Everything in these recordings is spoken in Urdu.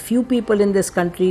few people in this country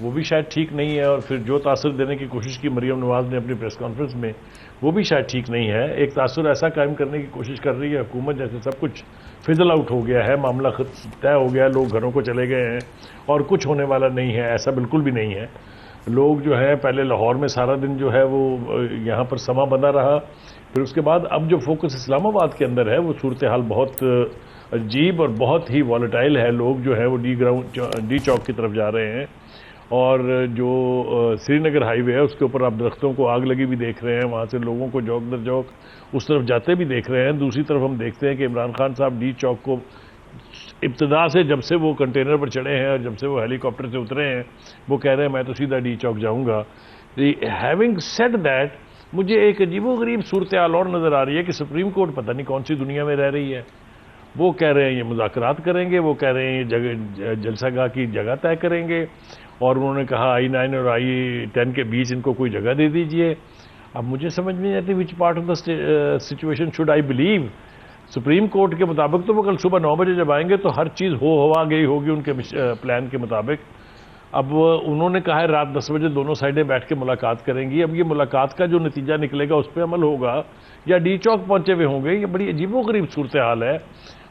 وہ بھی شاید ٹھیک نہیں ہے، اور پھر جو تاثر دینے کی کوشش کی مریم نواز نے اپنی پریس کانفرنس میں، وہ بھی شاید ٹھیک نہیں ہے. ایک تاثر ایسا قائم کرنے کی کوشش کر رہی ہے حکومت جیسے سب کچھ فضل آؤٹ ہو گیا ہے، معاملہ طے ہو گیا ہے، لوگ گھروں کو چلے گئے ہیں اور کچھ ہونے والا نہیں ہے. ایسا بالکل بھی نہیں ہے. لوگ جو ہے پہلے لاہور میں سارا دن جو ہے وہ یہاں پر سما بنا رہا، پھر اس کے بعد اب جو فوکس اسلام آباد کے اندر ہے وہ صورتحال بہت عجیب اور بہت ہی والیٹائل ہے. لوگ جو ہے وہ ڈی چوک کی طرف جا رہے ہیں، اور جو سری نگر ہائی وے ہے اس کے اوپر آپ درختوں کو آگ لگی بھی دیکھ رہے ہیں، وہاں سے لوگوں کو جوک در جوک اس طرف جاتے بھی دیکھ رہے ہیں. دوسری طرف ہم دیکھتے ہیں کہ عمران خان صاحب ڈی چوک کو ابتدا سے جب سے وہ کنٹینر پر چڑھے ہیں اور جب سے وہ ہیلی کاپٹر سے اترے ہیں وہ کہہ رہے ہیں میں تو سیدھا ڈی چوک جاؤں گا. ہیونگ سیڈ دیٹ، مجھے ایک عجیب و غریب صورتحال اور نظر آ رہی ہے کہ سپریم کورٹ پتہ نہیں کون سی دنیا میں رہ رہی ہے. وہ کہہ رہے ہیں یہ مذاکرات کریں گے، وہ کہہ رہے ہیں یہ جلسہ گاہ کی جگہ طے کریں گے، اور انہوں نے کہا I-9 اور I-10 کے بیچ ان کو کوئی جگہ دے دیجئے. اب مجھے سمجھ میں نہیں آتی which part of the situation should I believe. Supreme court کے مطابق تو وہ کل صبح 9 بجے جب آئیں گے تو ہر چیز ہوا گئی ہوگی ان کے پلان کے مطابق. اب انہوں نے کہا ہے رات 10 بجے دونوں سائڈیں بیٹھ کے ملاقات کریں گی. اب یہ ملاقات کا جو نتیجہ نکلے گا اس پہ عمل ہوگا یا ڈی چوک پہنچے ہوئے ہوں گے. یہ بڑی عجیب و غریب صورتحال ہے،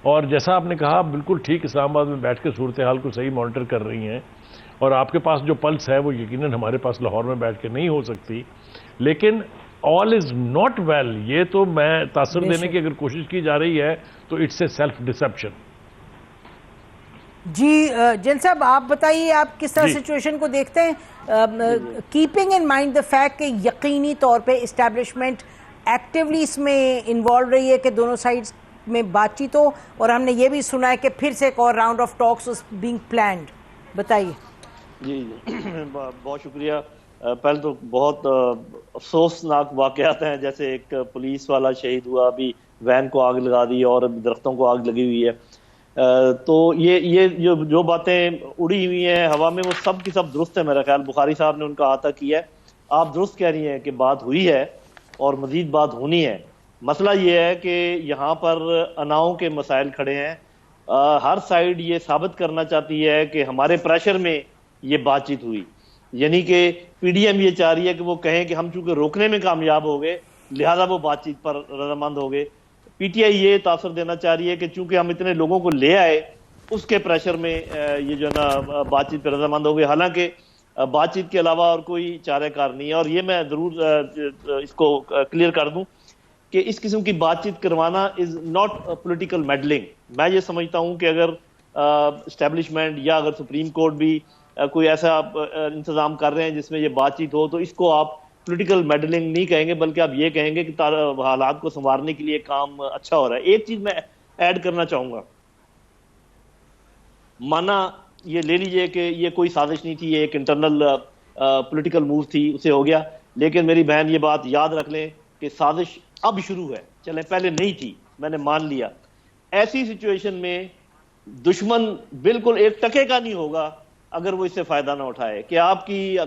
اور جیسا آپ نے کہا بالکل ٹھیک اسلام آباد میں بیٹھ کے صورتحال کو صحیح مانیٹر کر رہی ہیں، اور آپ کے پاس جو پلس ہے وہ یقیناً ہمارے پاس لاہور میں بیٹھ کے نہیں ہو سکتی. لیکن آل از ناٹ ویل، یہ تو میں تاثر دینے کی اگر کوشش کی جا رہی ہے تو اٹس اے سیلف ڈسپشن. جی جیل صاحب آپ بتائیے آپ کس طرح سچویشن کو دیکھتے ہیں، keeping in mind the fact کہ یقینی طور پہ اسٹیبلشمنٹ ایکٹیولی اس میں انوالو رہی ہے کہ دونوں سائڈز میں بات چیت ہو، اور ہم نے یہ بھی سنا ہے کہ پھر سے ایک اور round of talks being planned. بتائیے. جی بہت شکریہ. پہلے تو بہت افسوسناک واقعات ہیں، جیسے ایک پولیس والا شہید ہوا، ابھی وین کو آگ لگا دی اور درختوں کو آگ لگی ہوئی ہے. تو یہ جو باتیں اڑی ہوئی ہیں ہوا میں وہ سب کی سب درست ہے. میرا خیال بخاری صاحب نے ان کا احاطہ کیا ہے. آپ درست کہہ رہی ہیں کہ بات ہوئی ہے اور مزید بات ہونی ہے. مسئلہ یہ ہے کہ یہاں پر اناؤں کے مسائل کھڑے ہیں. ہر سائیڈ یہ ثابت کرنا چاہتی ہے کہ ہمارے پریشر میں یہ بات چیت ہوئی، یعنی کہ پی ڈی ایم یہ چاہ رہی ہے کہ وہ کہیں کہ ہم چونکہ روکنے میں کامیاب ہو گئے لہذا وہ بات چیت پر رضامند ہو گئے. پی ٹی آئی یہ تاثر دینا چاہ رہی ہے کہ چونکہ ہم اتنے لوگوں کو لے آئے اس کے پریشر میں یہ جو ہے نا بات چیت پہ رضامند ہو گئے، حالانکہ بات چیت کے علاوہ اور کوئی چارہ کار نہیں ہے. اور یہ میں ضرور اس کو کلیئر کر دوں کہ اس قسم کی بات چیت کروانا از ناٹ پولیٹیکل میڈلنگ. میں یہ سمجھتا ہوں کہ اگر اسٹیبلشمنٹ یا اگر سپریم کورٹ بھی کوئی ایسا انتظام کر رہے ہیں جس میں یہ بات چیت ہو تو اس کو آپ پولیٹیکل میڈلنگ نہیں کہیں گے، بلکہ آپ یہ کہیں گے کہ حالات کو سنوارنے کے لیے کام اچھا ہو رہا ہے. ایک چیز میں ایڈ کرنا چاہوں گا، مانا یہ لے لیجئے کہ یہ کوئی سازش نہیں تھی، یہ ایک انٹرنل پولیٹیکل موو تھی، اسے ہو گیا. لیکن میری بہن یہ بات یاد رکھ لیں کہ سازش اب شروع ہے، چلیں پہلے نہیں تھی، میں نے مان لیا. ایسی سچویشن میں دشمن بالکل ایک ٹکے کا نہیں ہوگا اگر وہ اس سے فائدہ نہ اٹھائے کہ آپ کی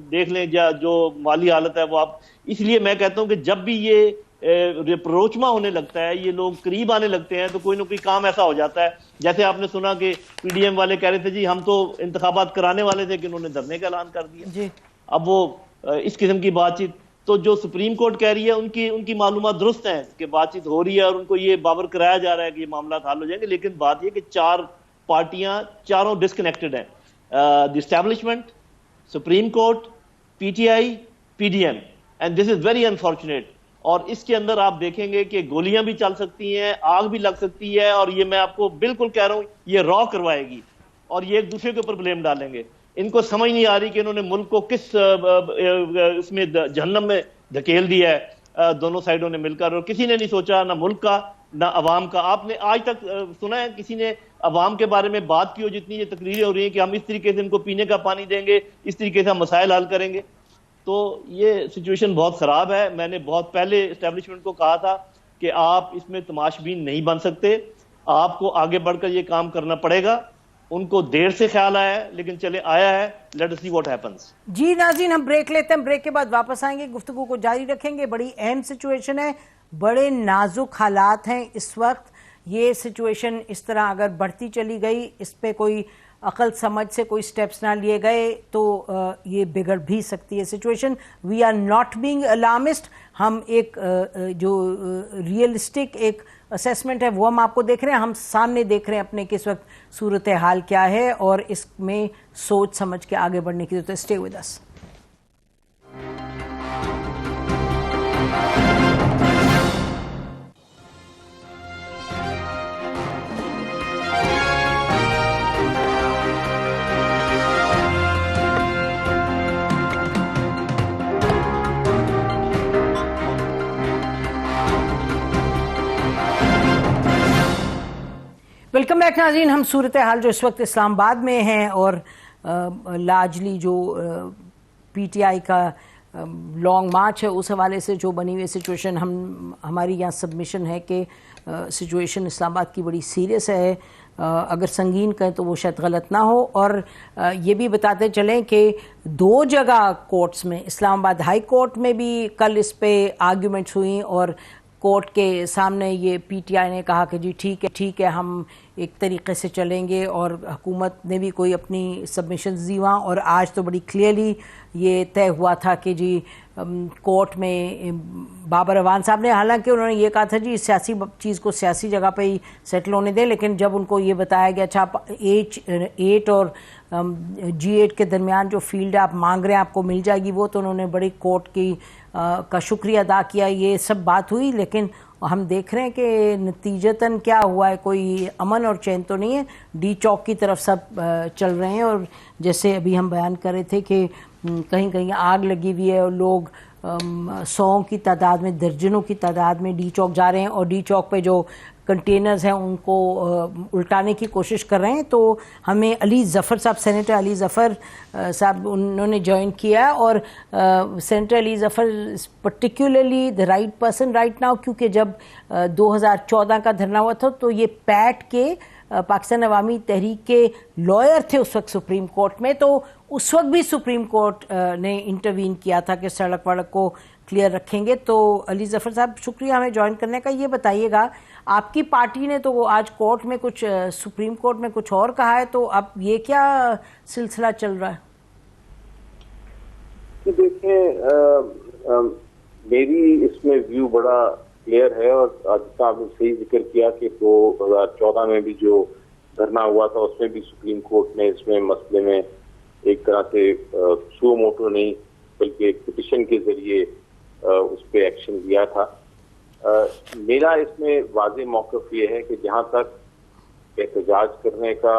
دیکھ لیں جو مالی حالت ہے وہ آپ. اس لیے میں کہتا ہوں کہ جب بھی یہ ریپروچما ہونے لگتا ہے، یہ لوگ قریب آنے لگتے ہیں تو کوئی نہ کوئی کام ایسا ہو جاتا ہے. جیسے آپ نے سنا کہ پی ڈی ایم والے کہہ رہے تھے جی ہم تو انتخابات کرانے والے تھے کہ انہوں نے دھرنے کا اعلان کر دیا. اب وہ اس قسم کی بات چیت تو جو سپریم کورٹ کہہ رہی ہے ان کی معلومات درست ہیں کہ بات چیت ہو رہی ہے اور ان کو یہ باور کرایا جا رہا ہے کہ یہ معاملات حل ہو جائیں گے. لیکن بات یہ کہ چار پارٹیاں چاروں ڈسکنیکٹڈ ہیں، the establishment, supreme court, P T I, P D M, and this is very unfortunate. اور اس کے اندر آپ دیکھیں گے کہ گولیاں بھی چل سکتی ہیں، آگ بھی لگ سکتی ہے، اور یہ میں آپ کو بالکل کہہ رہا ہوں یہ را کروائے گی اور یہ ایک دوسرے کے اوپر بلیم ڈالیں گے. ان کو سمجھ نہیں آ رہی کہ انہوں نے ملک کو کس اس میں جہنم میں دھکیل دیا ہے دونوں سائیڈوں نے مل کر، اور کسی نے نہیں سوچا نہ ملک کا نہ عوام کا. آپ نے آج تک سنا ہے کسی نے عوام کے بارے میں بات کی ہو جتنی یہ تقریریں ہو رہی ہیں کہ ہم اس طریقے سے ان کو پینے کا پانی دیں گے، اس طریقے سے ہم مسائل حل کریں گے. تو یہ سچویشن بہت خراب ہے. میں نے بہت پہلے اسٹیبلشمنٹ کو کہا تھا کہ آپ اس میں تماش بین نہیں بن سکتے، آپ کو آگے بڑھ کر یہ کام کرنا پڑے گا. ان کو دیر سے خیال آیا ہے لیکن چلے آیا ہے. Let us see what happens. جی ناظرین ہم بریک لیتے ہیں، بریک کے بعد واپس آئیں گے، گفتگو کو جاری رکھیں گے. بڑی اہم سچویشن ہے، بڑے نازک حالات ہیں اس وقت. یہ سچویشن اس طرح اگر بڑھتی چلی گئی، اس پہ کوئی عقل سمجھ سے کوئی سٹیپس نہ لیے گئے تو یہ بگڑ بھی سکتی ہے situation. We are not being alarmist. ہم ایک جو ریئلسٹک ایک اسیسمنٹ ہے وہ ہم آپ کو دیکھ رہے ہیں. ہم سامنے دیکھ رہے ہیں اپنے کہ اس وقت صورتحال کیا ہے اور اس میں سوچ سمجھ کے آگے بڑھنے کی ضرورت ہے. Stay with us. Welcome back ناظرین. ہم صورتحال جو اس وقت اسلام آباد میں ہیں اور لارجلی جو پی ٹی آئی کا لانگ مارچ ہے اس حوالے سے جو بنی ہوئی سچویشن ہماری یہاں سبمیشن ہے کہ سچویشن اسلام آباد کی بڑی سیریس ہے. اگر سنگین کہیں تو وہ شاید غلط نہ ہو. اور یہ بھی بتاتے چلیں کہ 2 جگہ کورٹس میں اسلام آباد ہائی کورٹ میں بھی کل اس پہ آرگیومنٹس ہوئیں اور کورٹ کے سامنے یہ پی ٹی آئی نے کہا کہ جی ٹھیک ہے ہم ایک طریقے سے چلیں گے اور حکومت نے بھی کوئی اپنی سبمیشنز دی وہاں. اور آج تو بڑی کلیئرلی یہ طے ہوا تھا کہ جی کورٹ میں بابر اعوان صاحب نے حالانکہ انہوں نے یہ کہا تھا جی سیاسی چیز کو سیاسی جگہ پہ ہی سیٹل ہونے دیں, لیکن جب ان کو یہ بتایا گیا اچھا H8 اور G8 کے درمیان جو فیلڈ آپ مانگ رہے ہیں آپ کو مل جائے گی وہ, تو انہوں نے بڑی کورٹ کی کا شکریہ ادا کیا. یہ سب بات ہوئی لیکن ہم دیکھ رہے ہیں کہ نتیجتاً کیا ہوا ہے, کوئی امن اور چین تو نہیں ہے. ڈی چوک کی طرف سب چل رہے ہیں اور جیسے ابھی ہم بیان کر رہے تھے کہ کہیں کہیں آگ لگی ہوئی ہے اور لوگ 100 کی تعداد میں درجنوں کی تعداد میں ڈی چوک جا رہے ہیں اور ڈی چوک پہ جو کنٹینرز ہیں ان کو الٹانے کی کوشش کر رہے ہیں. تو ہمیں علی ظفر صاحب, سینیٹر علی ظفر صاحب انہوں نے جوائن کیا اور senator Ali Zafar particularly the right person right now, کیونکہ جب 2014 کا دھرنا ہوا تھا تو یہ پیٹ کے پاکستان عوامی تحریک کے لائر تھے اس وقت سپریم کورٹ میں, تو اس وقت بھی سپریم کورٹ نے انٹروین کیا تھا کہ سڑک وڑک کو کلیئر رکھیں گے. تو علی ظفر صاحب شکریہ ہمیں جوائن کرنے کا. یہ بتائیے گا آپ کی پارٹی نے تو آج کورٹ میں کچھ سپریم کورٹ میں کچھ اور کہا ہے, تو اب یہ کیا سلسلہ چل رہا ہے؟ دیکھیں میری اس میں ویو بڑا کلیئر ہے اور آپ نے صحیح ذکر کیا کہ 2014 میں بھی جو دھرنا ہوا تھا اس میں بھی سپریم کورٹ نے اس میں مسئلے میں ایک طرح سے سو موٹو نہیں بلکہ ایک پٹیشن کے ذریعے اس پہ ایکشن لیا تھا. میرا اس میں واضح موقف یہ ہے کہ جہاں تک احتجاج کرنے کا,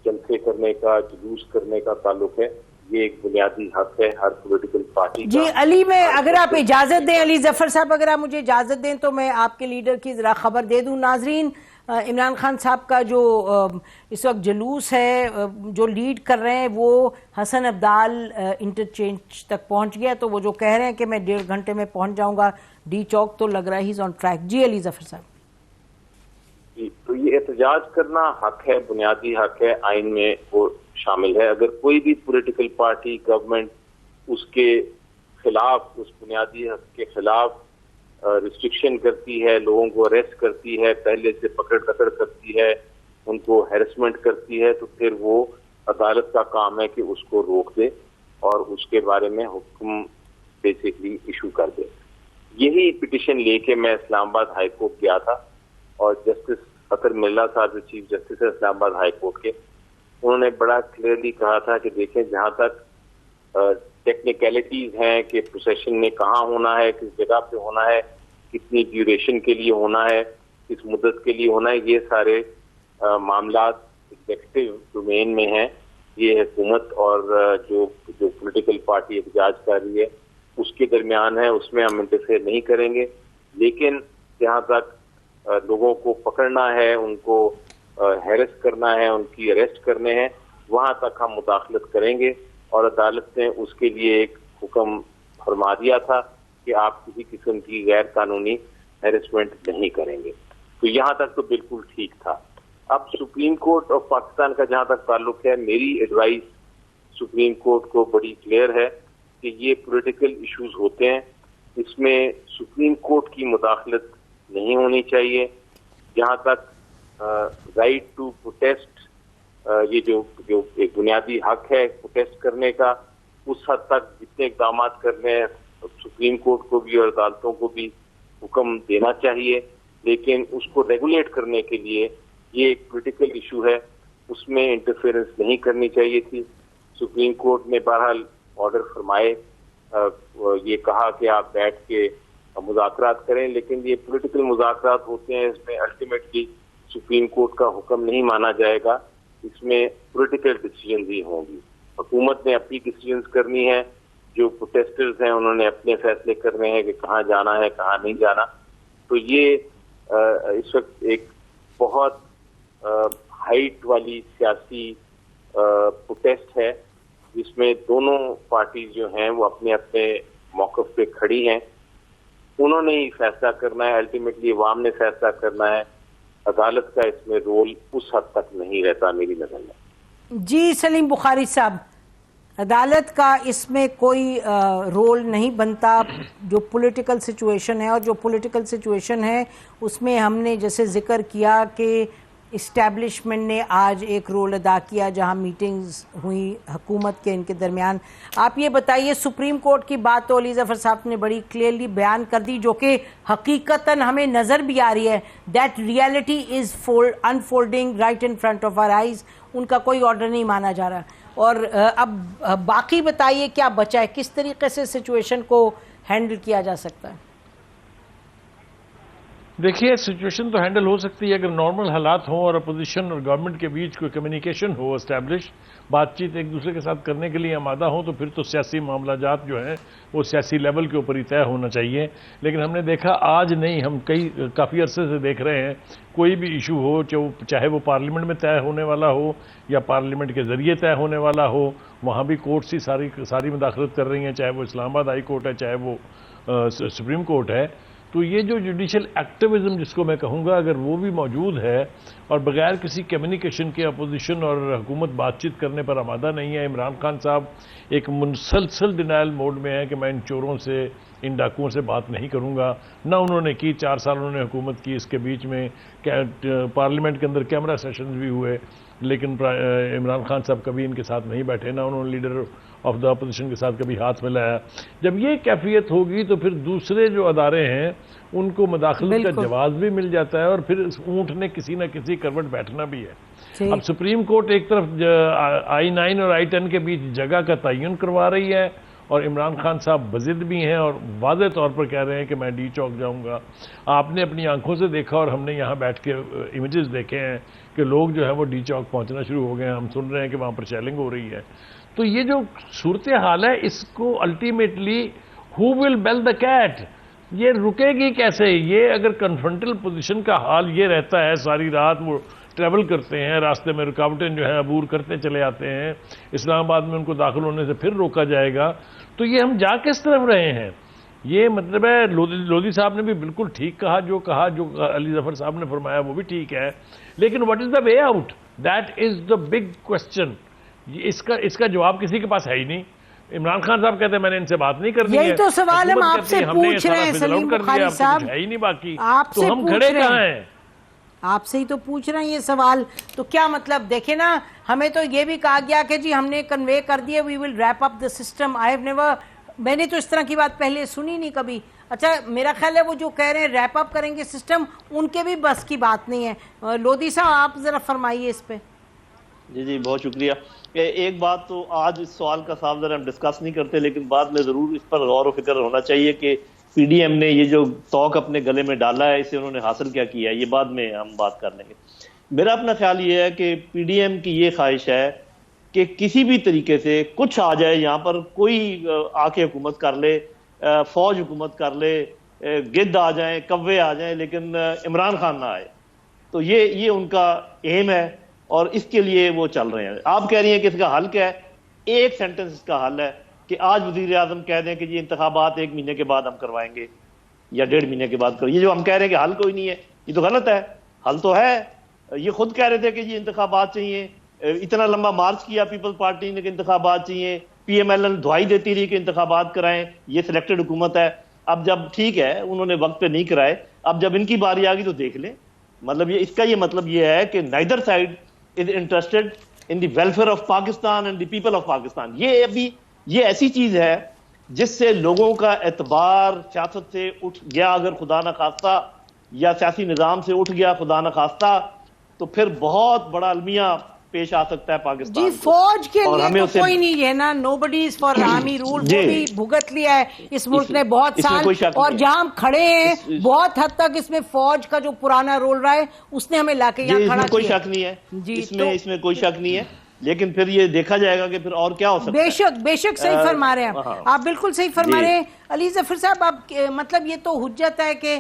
جلسے کرنے کا, جلوس کرنے کا تعلق ہے یہ ایک بنیادی حق ہے ہر پولیٹیکل پارٹی کا. جی علی, میں اگر آپ اجازت دیں علی ظفر صاحب, اگر آپ مجھے اجازت دیں تو میں آپ کے لیڈر کی ذرا خبر دے دوں. ناظرین, عمران خان صاحب کا جو اس وقت جلوس ہے جو لیڈ کر رہے ہیں وہ حسن عبدال انٹرچینج تک پہنچ گیا, تو وہ جو کہہ رہے ہیں کہ میں 1.5 گھنٹے میں پہنچ جاؤں گا ڈی چوک, تو لگ رہا ہے ہی از آن ٹریک. جی علی ظفر صاحب. جی, تو یہ احتجاج کرنا حق ہے, بنیادی حق ہے, آئین میں وہ شامل ہے. اگر کوئی بھی پولیٹیکل پارٹی گورنمنٹ اس کے خلاف, اس بنیادی حق کے خلاف ریسٹرکشن کرتی ہے, لوگوں کو اریسٹ کرتی ہے, پہلے سے پکڑ کرتی ہے, ان کو ہیرسمنٹ کرتی ہے, تو پھر وہ عدالت کا کام ہے کہ اس کو روک دے اور اس کے بارے میں حکم بیسیکلی ایشو کر دے. یہی پٹیشن لے کے میں اسلام آباد ہائی کورٹ گیا تھا اور جسٹس فخر ملا صاحب جو چیف جسٹس ہے اسلام آباد ہائی کورٹ کے, انہوں نے بڑا کلیئرلی کہا تھا کہ دیکھیں جہاں تک ٹیکنیکلٹیز ہیں کہ پروسیشن میں کہاں ہونا ہے, کس جگہ پہ ہونا ہے, کتنی ڈیوریشن کے لیے ہونا ہے, کس مدت کے لیے ہونا ہے, یہ سارے معاملات ایگزیکٹو ڈومین میں ہیں. یہ حکومت اور جو پولیٹیکل پارٹی احتجاج کر رہی ہے اس کے درمیان ہے, اس میں ہم انٹرفیئر نہیں کریں گے. لیکن جہاں تک لوگوں کو پکڑنا ہے, ان کو ہیرس کرنا ہے, ان کی اریسٹ کرنے ہیں, وہاں تک ہم مداخلت کریں گے. اور عدالت نے اس کے لیے ایک حکم فرما دیا تھا کہ آپ کسی قسم کی غیر قانونی ہیرسمنٹ نہیں کریں گے. تو یہاں تک تو بالکل ٹھیک تھا. اب سپریم کورٹ آف پاکستان کا جہاں تک تعلق ہے, میری ایڈوائس سپریم کورٹ کو بڑی کلیئر ہے کہ یہ پولیٹیکل ایشوز ہوتے ہیں, اس میں سپریم کورٹ کی مداخلت نہیں ہونی چاہیے. جہاں تک رائٹ ٹو پروٹیسٹ یہ جو ایک بنیادی حق ہے پروٹیسٹ کرنے کا، اس حد تک جتنے اقدامات کرنے ہیں سپریم کورٹ کو بھی اور عدالتوں کو بھی حکم دینا چاہیے، لیکن اس کو ریگولیٹ کرنے کے لیے یہ ایک پولیٹیکل ایشو ہے، اس میں انٹرفیئرنس نہیں کرنی چاہیے تھی۔ سپریم کورٹ نے بہرحال آرڈر فرمائے، یہ کہا کہ آپ بیٹھ کے مذاکرات کریں، لیکن یہ پولیٹیکل مذاکرات ہوتے ہیں، اس میں الٹیمیٹلی سپریم کورٹ کا حکم نہیں مانا جائے گا، اس میں پولیٹیکل ڈیسیژنز ہی ہوں گی۔ حکومت نے اپنی ڈیسیژنز کرنی ہے، جو پروٹیسٹرز ہیں انہوں نے اپنے فیصلے کرنے ہیں کہ کہاں جانا ہے کہاں نہیں جانا۔ تو یہ اس وقت ایک بہت ہائٹ والی سیاسی پروٹیسٹ ہے، جس میں دونوں پارٹیز جو ہیں وہ اپنے اپنے موقف پہ کھڑی ہیں، انہوں نے ہی فیصلہ کرنا ہے، الٹیمیٹلی عوام نے فیصلہ کرنا ہے، عدالت کا اس میں رول اس حد تک نہیں رہتا میری نظر میں۔ جی سلیم بخاری صاحب، عدالت کا اس میں کوئی رول نہیں بنتا، جو پولیٹیکل سچویشن ہے، اور جو پولیٹیکل سچویشن ہے اس میں ہم نے جیسے ذکر کیا کہ اسٹیبلشمنٹ نے آج ایک رول ادا کیا جہاں میٹنگز ہوئی حکومت کے ان کے درمیان۔ آپ یہ بتائیے، سپریم کورٹ کی بات تو علی ظفر صاحب نے بڑی کلیئرلی بیان کر دی، جو کہ حقیقتاً ہمیں نظر بھی آ رہی ہے، that reality is unfolding right in front of our eyes, ان کا کوئی آرڈر نہیں مانا جا رہا۔ اور اب باقی بتائیے کیا بچا ہے، کس طریقے سے سچویشن کو ہینڈل کیا جا سکتا ہے؟ دیکھیے سچویشن تو ہینڈل ہو سکتی ہے اگر نارمل حالات ہوں اور اپوزیشن اور گورنمنٹ کے بیچ کوئی کمیونیکیشن ہو اسٹیبلش، بات چیت ایک دوسرے کے ساتھ کرنے کے لیے آمادہ ہوں، تو پھر تو سیاسی معاملہ جات جو ہیں وہ سیاسی لیول کے اوپر ہی طے ہونا چاہیے۔ لیکن ہم نے دیکھا آج نہیں، ہم کافی عرصے سے دیکھ رہے ہیں کوئی بھی ایشو ہو، چاہے وہ پارلیمنٹ میں طے ہونے والا ہو یا پارلیمنٹ کے ذریعے طے ہونے والا ہو، وہاں بھی کورٹس ہی ساری مداخلت کر رہی ہیں، چاہے وہ اسلام آباد ہائی کورٹ ہے چاہے وہ سپریم کورٹ ہے۔ تو یہ جو جوڈیشل ایکٹیویزم جس کو میں کہوں گا، اگر وہ بھی موجود ہے اور بغیر کسی کمیونیکیشن کے اپوزیشن اور حکومت بات چیت کرنے پر آمادہ نہیں ہے، عمران خان صاحب ایک مسلسل ڈینائل موڈ میں ہے کہ میں ان چوروں سے ان ڈاکوؤں سے بات نہیں کروں گا، نہ انہوں نے کی، 4 سال انہوں نے حکومت کی، اس کے بیچ میں پارلیمنٹ کے اندر کیمرہ سیشنز بھی ہوئے، لیکن عمران خان صاحب کبھی ان کے ساتھ نہیں بیٹھے، نہ انہوں نے لیڈر آف دا اپوزیشن کے ساتھ کبھی ہاتھ ملایا۔ جب یہ کیفیت ہوگی تو پھر دوسرے جو ادارے ہیں ان کو مداخلت کا جواز بھی مل جاتا ہے، اور پھر اس اونٹ نے کسی نہ کسی کروٹ بیٹھنا بھی ہے۔ اب سپریم کورٹ ایک طرف I-9 اور I-10 کے بیچ جگہ کا تعین کروا رہی ہے، اور عمران خان صاحب بضد بھی ہیں اور واضح طور پر کہہ رہے ہیں کہ میں ڈی چوک جاؤں گا۔ آپ نے اپنی آنکھوں سے دیکھا اور ہم نے یہاں بیٹھ کے امیجز دیکھے ہیں کہ لوگ جو ہیں وہ ڈی چوک پہنچنا شروع ہو گئے ہیں، ہم سن رہے ہیں کہ وہاں پر شیلنگ ہو رہی ہے۔ تو یہ جو صورتحال ہے اس کو ultimately who will bell the cat, یہ رکے گی کیسے؟ یہ اگر کنفرنٹل پوزیشن کا حال یہ رہتا ہے، ساری رات وہ ٹریول کرتے ہیں، راستے میں رکاوٹیں جو ہیں عبور کرتے چلے آتے ہیں، اسلام آباد میں ان کو داخل ہونے سے پھر روکا جائے گا، تو یہ ہم جا کس طرف رہے ہیں؟ یہ مطلب ہے لودھی صاحب نے بھی بالکل ٹھیک کہا، جو علی ظفر صاحب نے فرمایا وہ بھی ٹھیک ہے، لیکن what is the way out? That is the big question. اس کا جواب کسی کے پاس ہے ہی نہیں۔ عمران خان صاحب کہتے ہیں میں نے ان سے بات نہیں کرنی ہے، یہی تو سوال ہم آپ سے پوچھ رہے ہیں سلیم بخاری صاحب، ہے ہی نہیں باقی، آپ سے تو ہم کھڑے کہاں ہیں؟ آپ سے ہی تو پوچھ رہے ہیں یہ سوال۔ تو کیا مطلب؟ دیکھیں نا، ہمیں تو یہ بھی کہا گیا کہ جی ہم نے کنوے کر دیے، وی ول ریپ اپ دا سسٹم۔ میں نے تو اس طرح کی بات پہلے سنی نہیں کبھی۔ اچھا میرا خیال ہے وہ جو کہہ رہے ہیں ریپ اپ کریں گے سسٹم، ان کے بھی بس کی بات نہیں ہے۔ لودھی صاحب آپ ذرا فرمائیے اس پہ۔ جی بہت شکریہ۔ ایک بات تو آج اس سوال کا صاحب ذرا ہم ڈسکس نہیں کرتے، لیکن بعد میں ضرور اس پر غور و فکر ہونا چاہیے کہ پی ڈی ایم نے یہ جو توق اپنے گلے میں ڈالا ہے، اسے انہوں نے حاصل کیا کیا ہے، یہ بعد میں ہم بات کر لیں گے۔ میرا اپنا خیال یہ ہے کہ پی ڈی ایم کی یہ خواہش ہے کہ کسی بھی طریقے سے کچھ آ جائے، یہاں پر کوئی آ کے حکومت کر لے، فوج حکومت کر لے، گدھ آ جائیں، کوے آ جائیں، لیکن عمران خان نہ آئے۔ تو یہ ان کا ایم ہے اور اس کے لیے وہ چل رہے ہیں۔ آپ کہہ رہی ہیں کہ اس کا حل کیا ہے؟ ایک سینٹنس اس کا حل ہے کہ آج وزیر اعظم کہہ دیں کہ جی انتخابات 1 مہینے کے بعد ہم کروائیں گے یا 1.5 مہینے کے بعد یہ جو ہم کہہ رہے ہیں کہ حل کوئی نہیں ہے، یہ تو غلط ہے۔ حل تو ہے، یہ خود کہہ رہے تھے کہ جی انتخابات چاہیے، اتنا لمبا مارچ کیا پیپلز پارٹی نے کہ انتخابات چاہیے، پی ایم ایل این دعائی دیتی رہی کہ انتخابات کرائیں، یہ سلیکٹڈ حکومت ہے۔ اب جب ٹھیک ہے انہوں نے وقت پہ نہیں کرائے، اب جب ان کی باری آ گئی تو دیکھ لیں۔ مطلب اس کا یہ مطلب یہ ہے کہ neither side is interested in the welfare of Pakistan and the people of Pakistan. یہ ایسی چیز ہے جس سے لوگوں کا اعتبار سیاست سے اٹھ گیا اگر خدا نخواستہ، یا سیاسی نظام سے اٹھ گیا خدا نخواستہ، تو پھر بہت بڑا المیہ پیش آ سکتا ہے پاکستان. جی فوج کے لیے تو کوئی نہیں ہے نا، نو بڈی از فار آرمی رول، وہ بھی بھگت لیا ہے اس ملک نے بہت سال، اور جہاں ہم کھڑے ہیں بہت حد تک اس میں فوج کا جو پرانا رول رہا ہے اس نے ہمیں لا کے یہاں کھڑا کیا. کوئی شک نہیں ہے اس میں کوئی شک نہیں ہے، لیکن پھر یہ دیکھا جائے گا کہ پھر اور کیا ہو سکتا ہے. بے شک صحیح فرما رہے ہیں آپ بالکل صحیح فرما رہے ہیں علی ظفر صاحب. آپ مطلب یہ تو حجت ہے کہ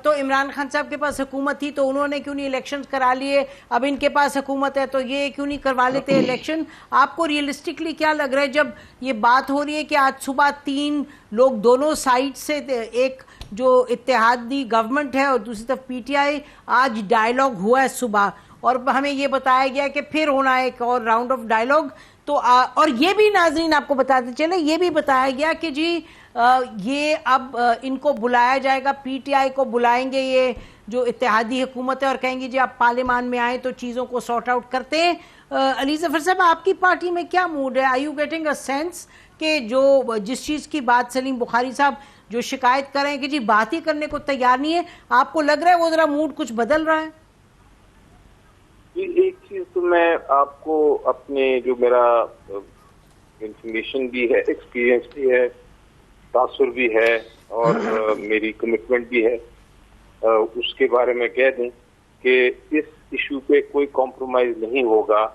تو عمران خان صاحب کے پاس حکومت تھی تو انہوں نے کیوں نہیں الیکشن کرا لیے، اب ان کے پاس حکومت ہے تو یہ کیوں نہیں کروا لیتے الیکشن. آپ کو ریئلسٹکلی کیا لگ رہا ہے جب یہ بات ہو رہی ہے کہ آج صبح 3 لوگ دونوں سائڈ سے، ایک جو اتحادی گورنمنٹ ہے اور دوسری طرف پی ٹی آئی، آج ڈائیلاگ ہوا ہے صبح اور ہمیں یہ بتایا گیا کہ پھر ہونا ہے ایک اور راؤنڈ آف ڈائیلاگ. تو اور یہ بھی ناظرین آپ کو بتاتے چلے، یہ بھی بتایا گیا کہ جی یہ اب ان کو بلایا جائے گا، پی ٹی آئی کو بلائیں گے یہ جو اتحادی حکومت ہے اور کہیں گے جی آپ پارلیمان میں آئیں تو چیزوں کو سارٹ آؤٹ کرتے ہیں. علی ظفر صاحب آپ کی پارٹی میں کیا موڈ ہے؟ Are you getting a sense کہ جو جس چیز کی بات سلیم بخاری صاحب جو شکایت کر رہے ہیں کہ جی بات ہی کرنے کو تیار نہیں ہے، آپ کو لگ رہا ہے وہ ذرا موڈ کچھ بدل رہا ہے؟ ایک چیز تو میں آپ کو اپنے جو میرا انفارمیشن بھی ہے، ایکسپیرینس بھی ہے، تاثر بھی ہے اور میری کمٹمنٹ بھی ہے، اس کے بارے میں کہہ دوں کہ اس ایشو پہ کوئی کمپرومائز نہیں ہوگا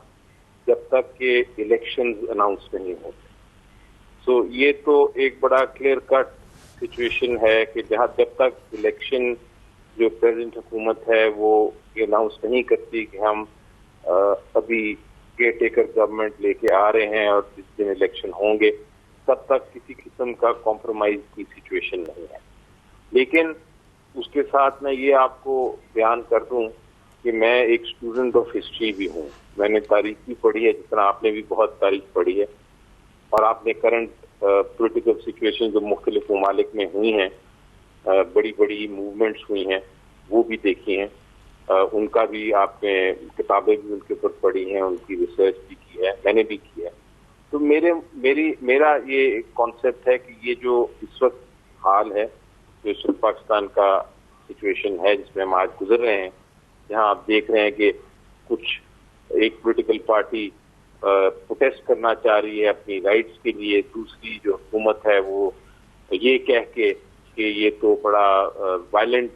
جب تک کہ الیکشنز اناؤنس نہیں ہوتے. سو یہ تو ایک بڑا کلیئر کٹ سچویشن ہے کہ جب تک الیکشن جو پریزیڈنٹ حکومت ہے وہ یہ اناؤنس نہیں کرتی کہ ہم ابھی کیئر ٹیکر گورنمنٹ لے کے آ رہے ہیں اور جس دن الیکشن ہوں گے، تب تک کسی قسم کا کمپرومائز کی سچویشن نہیں ہے. لیکن اس کے ساتھ میں یہ آپ کو بیان کر دوں کہ میں ایک اسٹوڈنٹ آف ہسٹری بھی ہوں. میں نے تاریخ بھی پڑھی ہے، جس طرح آپ نے بھی بہت تاریخ پڑھی ہے، اور آپ نے کرنٹ پولیٹیکل سچویشن جو مختلف ممالک میں ہوئی ہیں، بڑی بڑی موومنٹس ہوئی ہیں، وہ بھی دیکھی ہیں، ان کا بھی آپ نے کتابیں بھی ان کے اوپر پڑھی ہیں، ان کی ریسرچ بھی کی ہے، میں نے بھی کی ہے. تو میرا یہ کانسیپٹ ہے کہ یہ جو اس وقت حال ہے، جو اس وقت پاکستان کا سچویشن ہے جس میں ہم آج گزر رہے ہیں، جہاں آپ دیکھ رہے ہیں کہ کچھ ایک پولیٹیکل پارٹی پروٹیسٹ کرنا چاہ رہی ہے اپنی رائٹس کے لیے، دوسری جو حکومت ہے وہ یہ کہہ کے کہ یہ تو بڑا وائلنٹ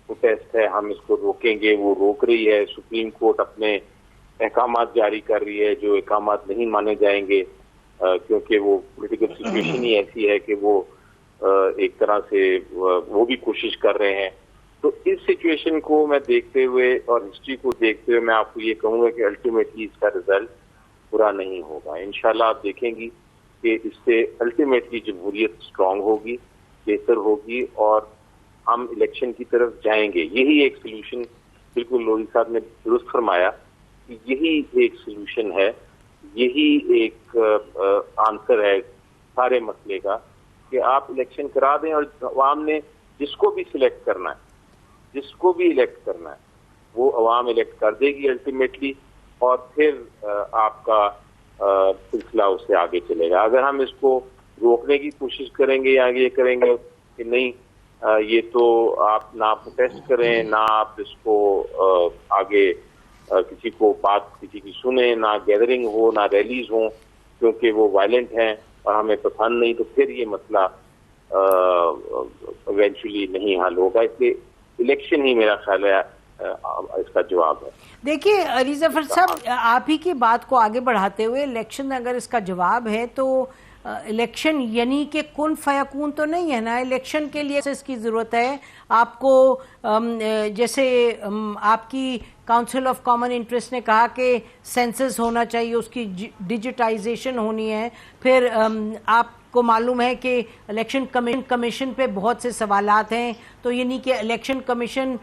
پروٹیسٹ ہے، ہم اس کو روکیں گے، وہ روک رہی ہے. سپریم کورٹ اپنے احکامات جاری کر رہی ہے جو احکامات نہیں مانے جائیں گے کیونکہ وہ پولیٹیکل سچویشن ہی ایسی ہے کہ وہ ایک طرح سے وہ بھی کوشش کر رہے ہیں. تو اس سچویشن کو میں دیکھتے ہوئے اور ہسٹری کو دیکھتے ہوئے میں آپ کو یہ کہوں گا کہ الٹیمیٹلی اس کا رزلٹ برا نہیں ہوگا. انشاءاللہ آپ دیکھیں گی کہ اس سے الٹیمیٹلی جمہوریت اسٹرانگ ہوگی، بہتر ہوگی اور ہم الیکشن کی طرف جائیں گے. یہی ایک سلوشن، بالکل لوہی صاحب نے درست فرمایا کہ یہی ایک سلوشن ہے، یہی ایک آنسر ہے سارے مسئلے کا کہ آپ الیکشن کرا دیں اور عوام نے جس کو بھی سلیکٹ کرنا ہے، جس کو بھی الیکٹ کرنا ہے وہ عوام الیکٹ کر دے گی الٹیمیٹلی، اور پھر آپ کا سلسلہ اس سے آگے چلے گا. اگر ہم اس کو روکنے کی کوشش کریں گے یا یہ کریں گے کہ نہیں یہ تو آپ نہ پروٹیسٹ کریں، نہ آپ اس کو آگے کسی کو بات کسی کی سنیں، نہ گیدرنگ ہو، نہ ریلیز ہوں کیونکہ وہ وائلنٹ ہیں اور ہمیں پسند نہیں، تو پھر یہ مسئلہ ایونچولی نہیں حل ہوگا. اس لیے الیکشن ہی میرا خیال ہے اس کا جواب ہے. دیکھیے علی ظفر صاحب، آپ ہی کی بات کو آگے بڑھاتے ہوئے الیکشن اگر اس کا جواب ہے تو الیکشن یعنی کہ کن فیکون تو نہیں ہے نا. الیکشن کے لیے اس کی ضرورت ہے آپ کو، جیسے آپ کی کاؤنسل آف کامن انٹرسٹ نے کہا کہ سینسس ہونا چاہیے، اس کی ڈیجیٹائزیشن ہونی ہے. پھر آپ کو معلوم ہے کہ الیکشن کمیشن پہ بہت سے سوالات ہیں، تو یعنی کہ الیکشن کمیشن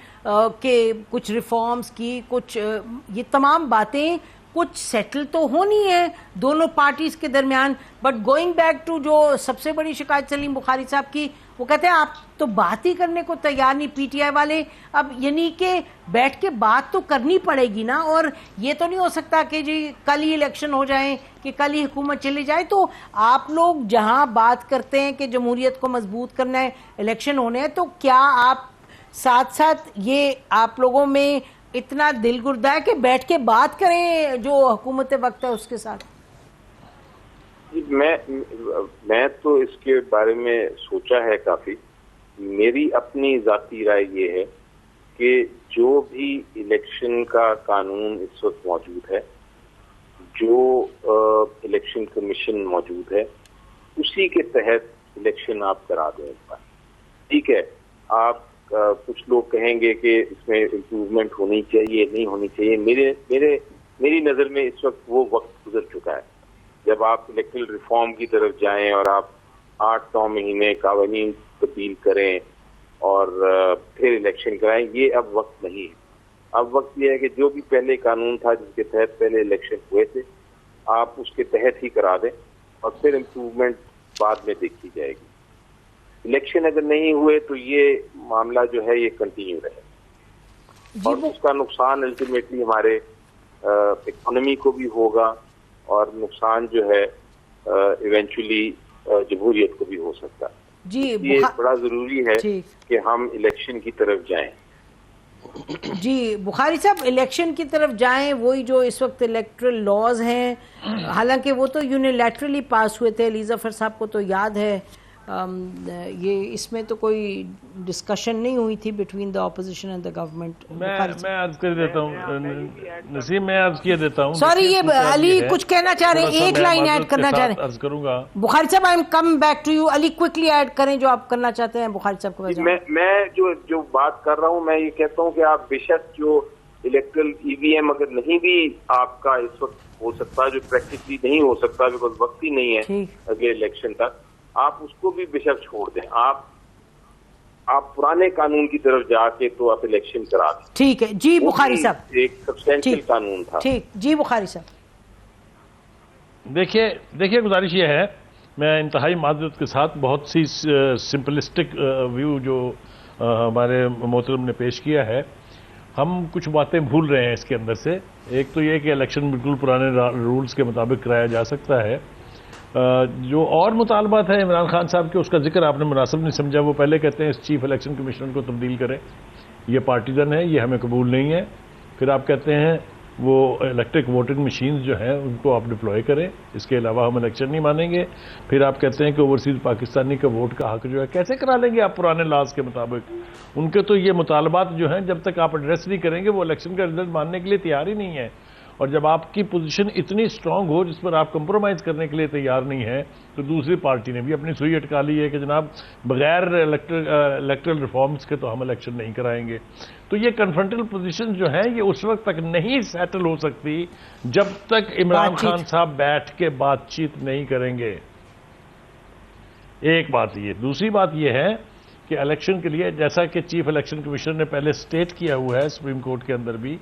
کے کچھ ریفارمز کی کچھ یہ تمام باتیں کچھ سیٹل تو ہونی ہے دونوں پارٹیز کے درمیان. بٹ گوئنگ بیک ٹو جو سب سے بڑی شکایت سلیم بخاری صاحب کی، وہ کہتے ہیں آپ تو بات ہی کرنے کو تیار نہیں پی ٹی آئی والے. اب یعنی کہ بیٹھ کے بات تو کرنی پڑے گی نا, اور یہ تو نہیں ہو سکتا کہ جی کل ہی الیکشن ہو جائیں, کہ کل ہی حکومت چلی جائے. تو آپ لوگ جہاں بات کرتے ہیں کہ جمہوریت کو مضبوط کرنا ہے, الیکشن ہونے ہیں, تو کیا آپ ساتھ ساتھ یہ آپ لوگوں میں اتنا دل گردہ ہے کہ بیٹھ کے بات کریں جو حکومت وقت ہے اس کے ساتھ؟ میں تو اس کے بارے میں سوچا ہے کافی. میری اپنی ذاتی رائے یہ ہے کہ جو بھی الیکشن کا قانون اس وقت موجود ہے, جو الیکشن کمیشن موجود ہے, اسی کے تحت الیکشن آپ کرا دیں. ٹھیک ہے, آپ کچھ لوگ کہیں گے کہ اس میں امپروومنٹ ہونی چاہیے, نہیں ہونی چاہیے. میری نظر میں اس وقت وہ وقت گزر چکا ہے جب آپ الیکٹرل ریفارم کی طرف جائیں اور آپ 8-9 مہینے قوانین تبدیل کریں اور پھر الیکشن کرائیں. یہ اب وقت نہیں ہے. اب وقت یہ ہے کہ جو بھی پہلے قانون تھا جس کے تحت پہلے الیکشن ہوئے تھے, آپ اس کے تحت ہی کرا دیں اور پھر امپروومنٹ بعد میں دیکھی جائے گی. الیکشن اگر نہیں ہوئے تو یہ معاملہ جو ہے یہ کنٹینیو رہے, اور اس کا نقصان الٹیمیٹلی ہمارے اکانومی کو بھی ہوگا, اور نقصان جو ہے ایونچولی جمہوریت کو بھی ہو سکتا ہے. جی یہ بڑا ضروری ہے کہ ہم الیکشن کی طرف جائیں. جی بخاری صاحب, الیکشن کی طرف جائیں, وہی جو اس وقت الیکٹرل لاز ہیں, حالانکہ وہ تو یونیلیٹرلی پاس ہوئے تھے, علی ظفر صاحب کو تو یاد ہے. یہ اس میں تو کوئی ڈسکشن نہیں ہوئی تھی between the opposition and the government. میں عرض کر دیتا ہوں نسیم, میں عرض کیے دیتا ہوں. سوری, یہ علی کچھ کہنا چاہ رہے ہیں, ایک لائن ایڈ کرنا چاہ رہے ہیں. عرض کروں گا بخاری صاحب, I'm come back to you. Ali quickly add کریں جو آپ کرنا چاہتے ہیں بخاری صاحب کو. میں جو بات کر رہا ہوں, میں یہ کہتا ہوں کہ آپ بے شک جو الیکٹرل EVM اگر نہیں بھی آپ کا اس وقت ہو سکتا, جو پریکٹیکلی نہیں ہو سکتا بیکاز وقت ہی نہیں ہے اگلے الیکشن تک, آپ اس کو بھی بے شک چھوڑ دیں. آپ پرانے قانون کی طرف جا کے تو آپ الیکشن کرا دیں. ٹھیک ہے جی بخاری صاحب, ایک سبسٹینشیل قانون تھا. ٹھیک جی بخاری صاحب. دیکھیے گزارش یہ ہے, میں انتہائی معذرت کے ساتھ بہت سی سمپلسٹک ویو جو ہمارے محترم نے پیش کیا ہے, ہم کچھ باتیں بھول رہے ہیں اس کے اندر سے. ایک تو یہ کہ الیکشن بالکل پرانے رولز کے مطابق کرایا جا سکتا ہے. جو اور مطالبات ہیں عمران خان صاحب کے, اس کا ذکر آپ نے مناسب نہیں سمجھا. وہ پہلے کہتے ہیں اس چیف الیکشن کمیشنر کو تبدیل کریں, یہ پارٹیزن ہے, یہ ہمیں قبول نہیں ہے. پھر آپ کہتے ہیں وہ الیکٹرک ووٹنگ مشینز جو ہیں ان کو آپ ڈپلوائے کریں, اس کے علاوہ ہم الیکشن نہیں مانیں گے. پھر آپ کہتے ہیں کہ اوورسیز پاکستانی کا ووٹ کا حق جو ہے کیسے کرا لیں گے آپ پرانے لاز کے مطابق. ان کے تو یہ مطالبات جو ہیں جب تک آپ ایڈریس نہیں کریں گے وہ الیکشن کا رزلٹ ماننے کے لیے تیار ہی نہیں ہے. اور جب آپ کی پوزیشن اتنی سٹرونگ ہو جس پر آپ کمپرومائز کرنے کے لیے تیار نہیں ہے, تو دوسری پارٹی نے بھی اپنی سوئی اٹکا لی ہے کہ جناب بغیر الیکٹرل ریفارمز کے تو ہم الیکشن نہیں کرائیں گے. تو یہ کنفرنٹل پوزیشن جو ہے یہ اس وقت تک نہیں سیٹل ہو سکتی جب تک عمران خان صاحب بیٹھ کے بات چیت نہیں کریں گے. ایک بات یہ. دوسری بات یہ ہے کہ الیکشن کے لیے, جیسا کہ چیف الیکشن کمیشنر نے پہلے سٹیٹ کیا ہوا ہے سپریم کورٹ کے اندر بھی,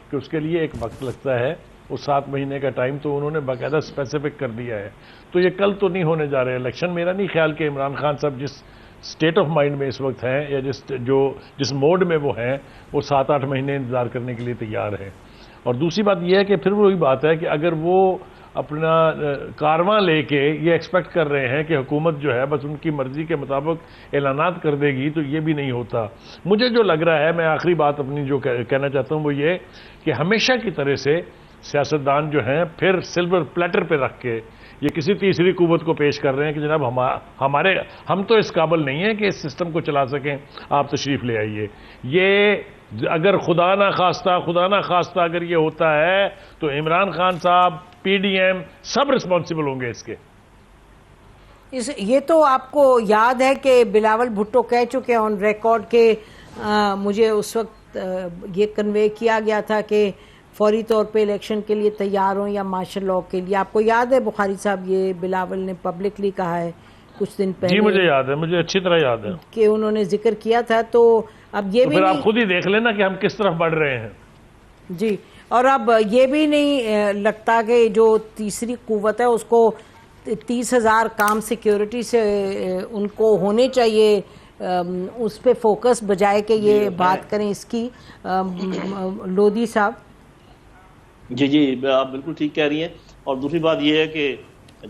کہ اس کے لیے ایک وقت لگتا ہے. وہ 7 مہینے کا ٹائم تو انہوں نے باقاعدہ اسپیسیفک کر دیا ہے. تو یہ کل تو نہیں ہونے جا رہے الیکشن. میرا نہیں خیال کہ عمران خان صاحب جس اسٹیٹ آف مائنڈ میں اس وقت ہیں, یا جس موڈ میں وہ ہیں, وہ 7-8 مہینے انتظار کرنے کے لیے تیار ہیں. اور دوسری بات یہ ہے کہ پھر وہی بات ہے کہ اگر وہ اپنا کارواں لے کے یہ ایکسپیکٹ کر رہے ہیں کہ حکومت جو ہے بس ان کی مرضی کے مطابق اعلانات کر دے گی, تو یہ بھی نہیں ہوتا. مجھے جو لگ رہا ہے, میں آخری بات اپنی جو کہنا چاہتا ہوں وہ یہ کہ ہمیشہ کی طرح سے سیاستدان جو ہیں پھر سلور پلیٹر پہ رکھ کے یہ کسی تیسری قوت کو پیش کر رہے ہیں کہ جناب ہم تو اس قابل نہیں ہیں کہ اس سسٹم کو چلا سکیں, آپ تشریف لے آئیے. یہ اگر خدا نہ خواستہ اگر یہ ہوتا ہے تو عمران خان صاحب, PDM سب رسپانسیبل ہوں گے اس کے. یہ تو آپ کو یاد ہے کہ بلاول بھٹو کہہ چکے آن ریکارڈ کہ مجھے اس وقت یہ کنوے کیا گیا تھا کہ فوری طور پہ الیکشن کے لیے تیار ہوں یا مارشل لاء کے لیے. آپ کو یاد ہے بخاری صاحب, یہ بلاول نے پبلکلی کہا ہے کچھ دن پہلے. جی مجھے یاد ہے, مجھے اچھی طرح یاد ہے کہ انہوں نے ذکر کیا تھا. تو اب یہ بھی پھر آپ خود ہی دیکھ لینا کہ ہم کس طرف بڑھ رہے ہیں. جی, اور اب یہ بھی نہیں لگتا کہ جو تیسری قوت ہے اس کو 30,000 کام سیکیورٹی سے ان کو ہونے چاہیے، اس پہ فوکس بجائے کہ یہ بات کریں اس کی. لودھی صاحب. جی آپ بالکل ٹھیک کہہ رہی ہیں. اور دوسری بات یہ ہے کہ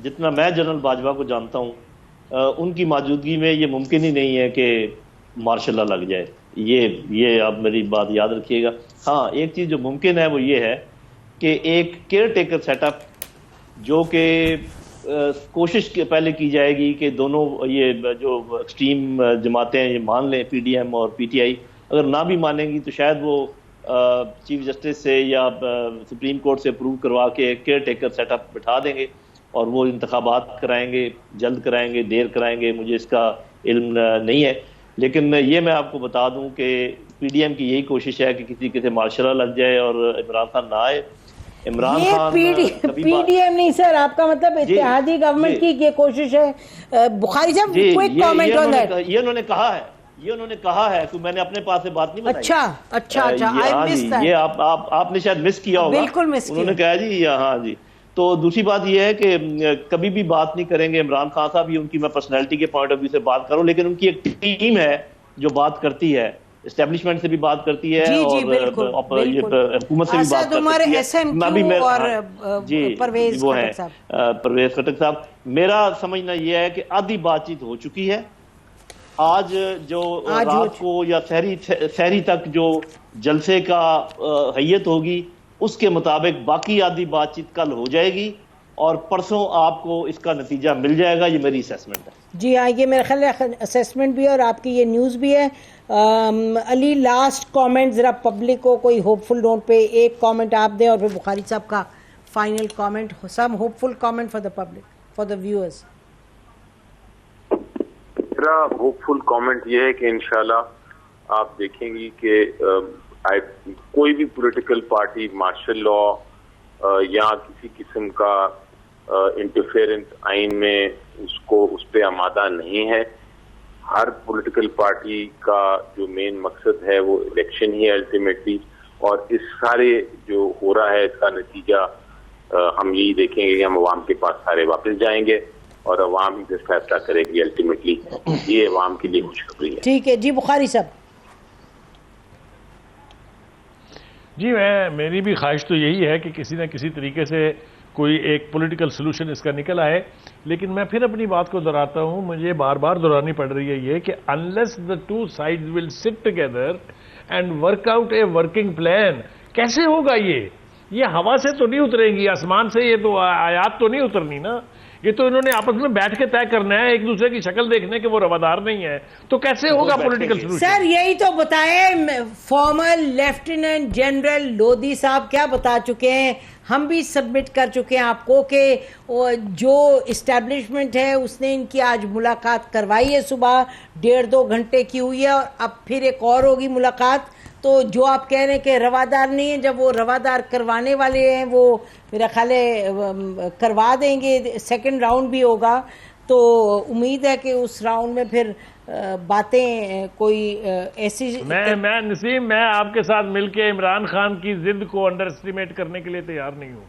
جتنا میں جنرل باجوہ کو جانتا ہوں، ان کی موجودگی میں یہ ممکن ہی نہیں ہے کہ مارشل لا لگ جائے. یہ آپ میری بات یاد رکھیے گا. ہاں ایک چیز جو ممکن ہے وہ یہ ہے کہ ایک کیئر ٹیکر سیٹ اپ، جو کہ کوشش پہلے کی جائے گی کہ دونوں یہ جو ایکسٹریم جماعتیں یہ مان لیں، پی ڈی ایم اور پی ٹی آئی. اگر نہ بھی مانیں گی تو شاید وہ چیف جسٹس سے یا سپریم کورٹ سے اپروو کروا کے کیئر ٹیکر سیٹ اپ بٹھا دیں گے اور وہ انتخابات کرائیں گے، جلد کرائیں گے، دیر کرائیں گے، مجھے اس کا علم نہیں ہے. لیکن یہ میں آپ کو بتا دوں کہ پی ڈی ایم کی یہی کوشش ہے کہ کسی کے مارشل لا لگ جائے اور عمران خان نہ آئے. Imran Khan P D M نہیں سر، آپ کا مطلب اتحادی گورنمنٹ کی یہ کوشش ہے. بخاری صاحب کوئی کامنٹ آن دیٹ؟ یہ انہوں نے کہا ہے، کہ میں نے اپنے پاس سے بات نہیں بتائی. اچھا یہ آپ نے شاید مس کیا ہوگا. بالکل مس کیا. انہوں نے کہا جی ہاں جی. تو دوسری بات یہ ہے کہ کبھی بھی بات نہیں کریں گے عمران خان صاحب. یہ ان کی میں پرسنالٹی کے پوائنٹ آف ویو سے بات کروں، لیکن ان کی ایک ٹیم ہے جو بات کرتی ہے، اسٹیبلیشمنٹ سے بھی بات کرتی ہے اور حکومت سے بھی بات کرتی ہے. وہ ہے پرویز خٹک صاحب. میرا سمجھنا یہ ہے کہ آدھی بات چیت ہو چکی ہے. آج جو رات کو یا سحری تک جو جلسے کا حیت ہوگی، اس کے مطابق باقی آدھی بات چیت کل ہو جائے گی اور پرسوں آپ کو اس کا نتیجہ مل جائے گا. یہ میری اسیسمنٹ ہے. جی ہاں، یہ میرا خیال ہے اسیسمنٹ بھی ہے اور آپ کی یہ نیوز بھی ہے. علی لاسٹ کامنٹ ذرا پبلک کو کوئی ہوپ فل نوٹ پہ ایک کامنٹ آپ دیں اور پھر بخاری صاحب کا final comment. Some hopeful comment for the public, for the viewers. میرا ہوپ فل کامنٹ یہ ہے کہ انشاءاللہ آپ دیکھیں گی کہ کوئی بھی پولیٹیکل پارٹی مارشل لا یا کسی قسم کا انٹرفیئرنس آئین میں اس پہ آمادہ نہیں ہے. ہر پولیٹیکل پارٹی کا جو مین مقصد ہے وہ الیکشن ہی ہے الٹیمیٹلی. اور اس سارے جو ہو رہا ہے اس کا نتیجہ ہم یہی دیکھیں گے کہ ہم عوام کے پاس سارے واپس جائیں گے اور عوام ہی سے فیصلہ کرے گی الٹیمیٹلی. یہ عوام کے لیے خوشخبری ہے. ٹھیک ہے جی بخاری صاحب. جی میری بھی خواہش تو یہی ہے کہ کسی نہ کسی طریقے سے کوئی ایک پولیٹیکل سلوشن اس کا نکل آئے. لیکن میں پھر اپنی بات کو دہراتا ہوں، مجھے بار بار دہرانی پڑ رہی ہے یہ کہ unless the two sides will sit together and work out a working plan. کیسے ہوگا یہ ہوا سے تو نہیں اتریں گی، آسمان سے یہ تو آیات تو نہیں اترنی نا. یہ تو انہوں نے آپس میں بیٹھ کے طے کرنا ہے، ایک دوسرے کی شکل دیکھنے کے وہ روادار نہیں ہے. تو کیسے ہوگا پولیٹیکل سلوشن؟ سر یہی تو بتائیں، فارمر لیفٹیننٹ جنرل لودھی صاحب کیا بتا چکے ہیں، ہم بھی سبمٹ کر چکے ہیں آپ کو کہ جو اسٹیبلشمنٹ ہے اس نے ان کی آج ملاقات کروائی ہے، صبح 1.5-2 گھنٹے کی ہوئی ہے اور اب پھر ایک اور ہوگی ملاقات. تو جو آپ کہہ رہے ہیں کہ روادار نہیں ہیں، جب وہ روادار کروانے والے ہیں وہ میرا خیال ہے کروا دیں گے. سیکنڈ راؤنڈ بھی ہوگا تو امید ہے کہ اس راؤنڈ میں پھر باتیں کوئی ایسی. میں نسیم، میں آپ کے ساتھ مل کے عمران خان کی ضد کو انڈر اسٹیمیٹ کرنے کے لیے تیار نہیں ہوں.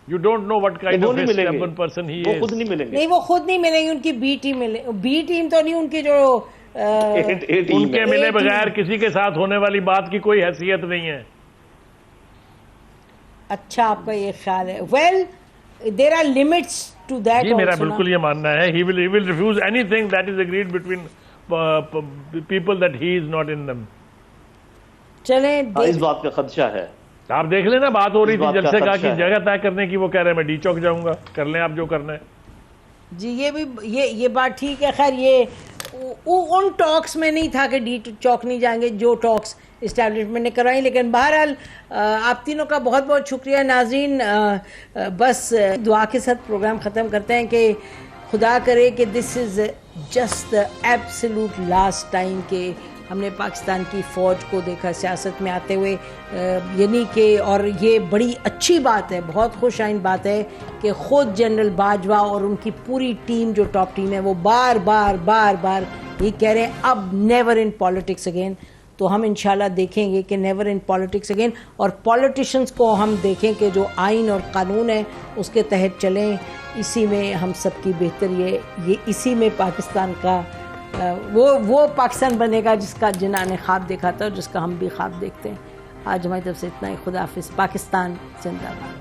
You don't know what kind of stable person ہی ہے. وہ خود نہیں ملیں گے. نہیں، وہ خود نہیں ملیں گے، ان کی بی ٹیم بی ٹیم تو نہیں، ان کی جو ان کے ملے بغیر کسی کے ساتھ ہونے والی بات کی کوئی حیثیت نہیں ہے. اچھا آپ کا یہ خیال ہے. Well there are limits to that. جی میرا بالکل یہ ماننا ہے. He will refuse anything that is agreed between people that he is not in them. چلیں اس بات کا خدشہ ہے. آپ دیکھ لیں نا، بات ہو رہی تھی جلسے کا کہ جگہ طے کرنے کی، وہ کہہ رہے ہیں میں ڈی چوک جاؤں گا، کر لیں آپ جو کرنا ہے. جی یہ بھی یہ بات ٹھیک ہے. خیر یہ ان ٹاکس میں نہیں تھا کہ ڈی چوک نہیں جائیں گے، جو ٹاکس اسٹیبلشمنٹ نے کروائی. لیکن بہرحال آپ تینوں کا بہت بہت شکریہ. ناظرین بس دعا کے ساتھ پروگرام ختم کرتے ہیں کہ خدا کرے کہ this is just the absolute last time کہ ہم نے پاکستان کی فوج کو دیکھا سیاست میں آتے ہوئے. یعنی کہ اور یہ بڑی اچھی بات ہے، بہت خوش آئند بات ہے کہ خود جنرل باجوہ اور ان کی پوری ٹیم جو ٹاپ ٹیم ہے وہ بار بار یہ کہہ رہے ہیں اب نیور ان پالیٹکس اگین. تو ہم انشاءاللہ دیکھیں گے کہ نیور ان پالیٹکس اگین، اور پالیٹیشنز کو ہم دیکھیں کہ جو آئین اور قانون ہے اس کے تحت چلیں. اسی میں ہم سب کی بہتری ہے، یہ اسی میں پاکستان کا وہ پاکستان بنے گا جس کا جنہوں نے خواب دیکھا تھا اور جس کا ہم بھی خواب دیکھتے ہیں. آج ہماری طرف سے اتنا ہی. خدا حافظ. پاکستان زندہ باد.